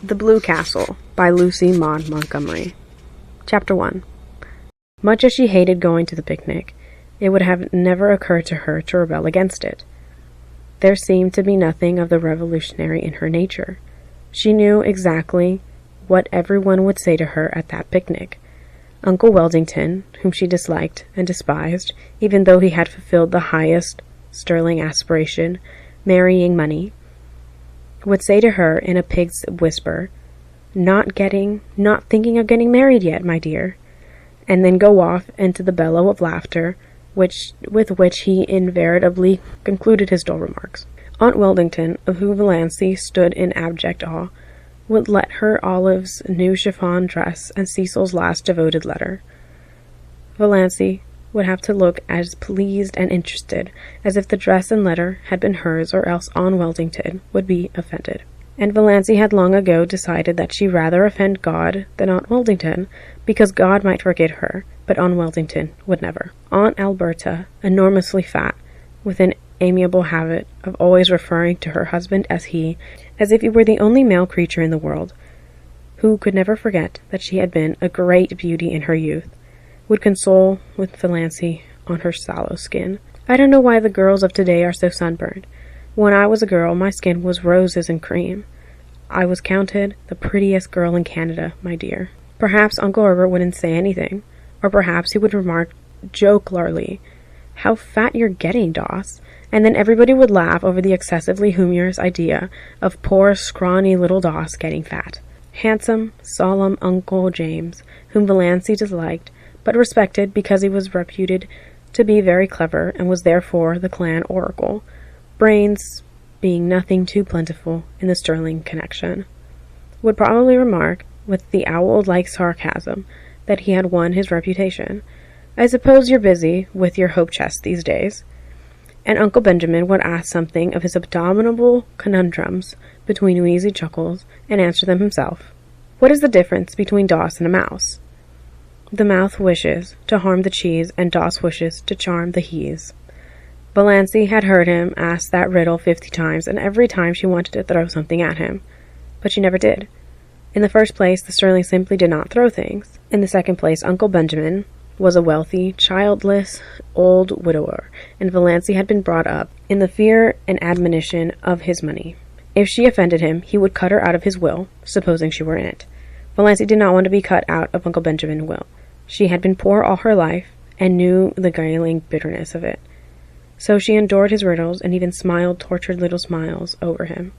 The Blue Castle by Lucy Maud Montgomery. Chapter 1. Much as she hated going to the picnic, it would have never occurred to her to rebel against it. There seemed to be nothing of the revolutionary in her nature. She knew exactly what everyone would say to her at that picnic. Uncle Weldington, whom she disliked and despised, even though he had fulfilled the highest sterling aspiration, marrying money, would say to her in a pig's whisper, not thinking of getting married yet, my dear," and then go off into the bellow of laughter with which he invariably concluded his dull remarks. Aunt Weldington, of whom Valancy stood in abject awe, would let her Olive's new chiffon dress and Cecil's last devoted letter. Valancy would have to look as pleased and interested as if the dress and letter had been hers, or else Aunt Weldington would be offended. And Valancy had long ago decided that she'd rather offend God than Aunt Weldington, because God might forget her, but Aunt Weldington would never. Aunt Alberta, enormously fat, with an amiable habit of always referring to her husband as he, as if he were the only male creature in the world, who could never forget that she had been a great beauty in her youth, would console with Valancy on her sallow skin. "I don't know why the girls of today are so sunburned. When I was a girl, my skin was roses and cream. I was counted the prettiest girl in Canada, my dear." Perhaps Uncle Herbert wouldn't say anything, or perhaps he would remark jocularly, "How fat you're getting, Doss," and then everybody would laugh over the excessively humorous idea of poor, scrawny little Doss getting fat. Handsome, solemn Uncle James, whom Valancy disliked, but respected because he was reputed to be very clever and was therefore the clan oracle, brains being nothing too plentiful in the sterling connection, would probably remark, with the owl-like sarcasm, that he had won his reputation. "I suppose you're busy with your hope chest these days." And Uncle Benjamin would ask something of his abominable conundrums between wheezy chuckles and answer them himself. What is the difference between Doss and a mouse? The mouth wishes to harm the cheese, and Doss wishes to charm the he's. Valancy had heard him ask that riddle 50 times, and every time she wanted to throw something at him. But she never did. In the first place, the Sterlings simply did not throw things. In the second place, Uncle Benjamin was a wealthy, childless, old widower, and Valancy had been brought up in the fear and admonition of his money. If she offended him, he would cut her out of his will, supposing she were in it. Valancy did not want to be cut out of Uncle Benjamin's will. She had been poor all her life, and knew the galling bitterness of it. So she endured his riddles, and even smiled tortured little smiles over him.